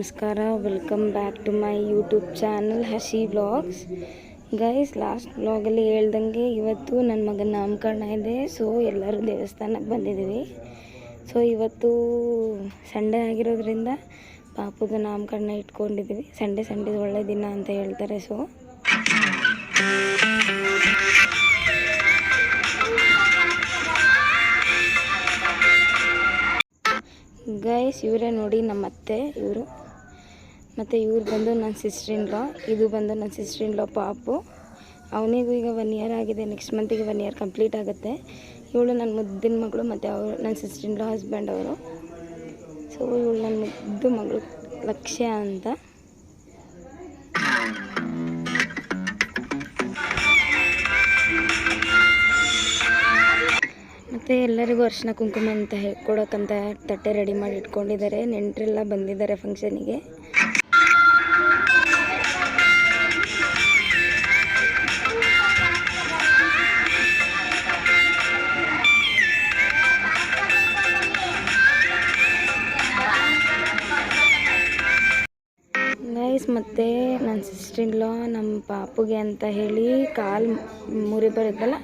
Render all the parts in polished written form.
ನಮಸ್ಕಾರ, welcome back to my YouTube channel Hasi vlogs. Guys, last ವ್ಲಾಗಲ್ಲಿ ಹೇಳ್ದಂಗೆ ಇವತ್ತು ನನ್ನ ಮಗನ ನಾಮಕರಣ ಇದೆ. ಸೊ ಎಲ್ಲರೂ ದೇವಸ್ಥಾನಕ್ಕೆ ಬಂದಿದ್ದೀವಿ. ಸೊ ಇವತ್ತು ಸಂಡೇ ಆಗಿರೋದ್ರಿಂದ ಪಾಪುದು ನಾಮಕರಣ ಇಟ್ಕೊಂಡಿದ್ದೀವಿ. ಸಂಡೇ ಒಳ್ಳೆ ದಿನ ಅಂತ ಹೇಳ್ತಾರೆ. ಸೊ ಗೈಸ್, ಇವರೇ ನೋಡಿ ನಮ್ಮ ಅತ್ತೆ. ಇವರು ಮತ್ತು ಇವ್ರು ಬಂದು ನನ್ನ ಸಿಸ್ಟರ್ ಇನ್ ಲಾ. ಇದು ಬಂದು ನನ್ನ ಸಿಸ್ಟರ್ ಇನ್ ಲಾ ಪಾಪು. ಅವನಿಗೂ ಈಗ 1 ಇಯರ್ ಆಗಿದೆ. ನೆಕ್ಸ್ಟ್ ಮಂತಿಗೆ 1 ಇಯರ್ ಕಂಪ್ಲೀಟ್ ಆಗುತ್ತೆ. ಇವಳು ನನ್ನ ಮುದ್ದಿನ ಮಗಳು ಮತ್ತು ಅವರು ನನ್ನ ಸಿಸ್ಟರ್ ಇನ್ ಲಾ ಹಸ್ಬೆಂಡ್ ಅವರು. ಸೊ ಇವಳು ನನ್ನ ಮುದ್ದು ಮಗಳು ಲಕ್ಷ್ಯ ಅಂತ. ಮತ್ತು ಎಲ್ಲರಿಗೂ ಅರಿಶಿನ ಕುಂಕುಮ ಅಂತ ಕೊಡೋಕ್ಕಂತ ತಟ್ಟೆ ರೆಡಿ ಮಾಡಿ ಇಟ್ಕೊಂಡಿದ್ದಾರೆ. ನೆಂಟರೆಲ್ಲ ಬಂದಿದ್ದಾರೆ ಫಂಕ್ಷನಿಗೆ. ಗೈಸ್, ಮತ್ತು ನನ್ನ ಸಿಸ್ಟರ್ ಇನ್ ಲಾ ನಮ್ಮ ಪಾಪುಗೆ ಅಂತ ಹೇಳಿ ಕಾಲು ಮುರಿ ಬರುತ್ತಲ್ಲ,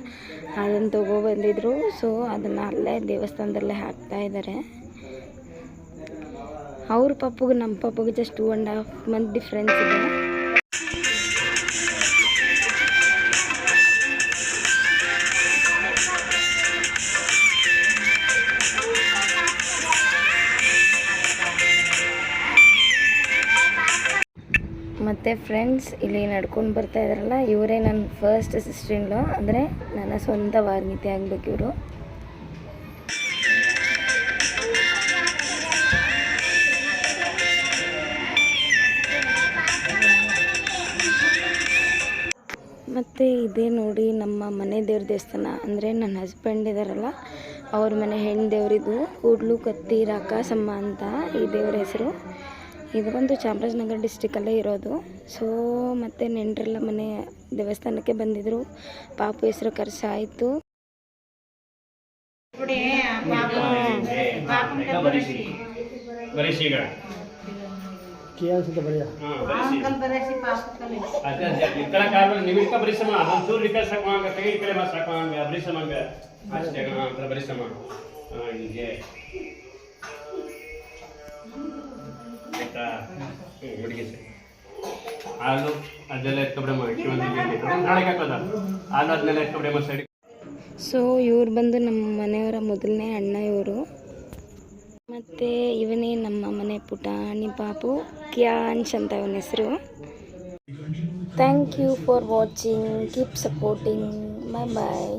ಅದನ್ನು ತೊಗೊಬಂದಿದ್ರು. ಸೊ ಅದನ್ನು ಅಲ್ಲೇ ದೇವಸ್ಥಾನದಲ್ಲೇ ಹಾಕ್ತಾ ಇದ್ದಾರೆ. ಅವ್ರ ಪಾಪುಗೆ ನಮ್ಮ ಪಾಪುಗೆ ಜಸ್ಟ್ 2.5 ಮಂತ್ ಡಿಫ್ರೆನ್ಸ್ ಇದೆ. ಮತ್ತು ಫ್ರೆಂಡ್ಸ್, ಇಲ್ಲಿ ನಡ್ಕೊಂಡು ಬರ್ತಾ ಇದ್ದಾರಲ್ಲ, ಇವರೇ ನನ್ನ ಫಸ್ಟ್ ಸಿಸ್ಟರ್ ಇನ್ ಲಾ. ಅಂದರೆ ನನ್ನ ಸ್ವಂತ ವಾರ್ಗಿತಿ ಆಗಬೇಕು ಇವರು. ಮತ್ತು ಇದೇ ನೋಡಿ ನಮ್ಮ ಮನೆ ದೇವ್ರ ದೇವಸ್ಥಾನ. ಅಂದರೆ ನನ್ನ ಹಸ್ಬೆಂಡ್ ಇದ್ದಾರಲ್ಲ, ಅವ್ರ ಮನೆ ಹೆಣ್ಣು ದೇವರಿದು ಕೂಡ್ಲು ಕತ್ತಿ ರಾಕಾಸಮ್ಮ ಅಂತ ಈ ದೇವ್ರ ಹೆಸರು. ಇದು ಒಂದು ಚಾಮರಾಜನಗರ ಡಿಸ್ಟಿಕಲ್ಲೇ ಇರೋದು. ಸೊ ಮತ್ತು ನೆಂಟರೆಲ್ಲ ಮನೆ ದೇವಸ್ಥಾನಕ್ಕೆ ಬಂದಿದ್ದರು. ಪಾಪು ಹೆಸರು ಕರ್ಸಾಯಿತು. ಸೊ ಇವ್ರು ಬಂದು ನಮ್ಮ ಮನೆಯವರ ಮೊದಲನೇ ಅಣ್ಣ ಇವರು. ಮತ್ತು ಇವನೇ ನಮ್ಮ ಮನೆ ಪುಟಾಣಿ ಪಾಪು, ಕ್ಯಾನ್ಶ್ ಅಂತ ಇವನ ಹೆಸರು. Thank you for watching. Keep supporting. Bye bye.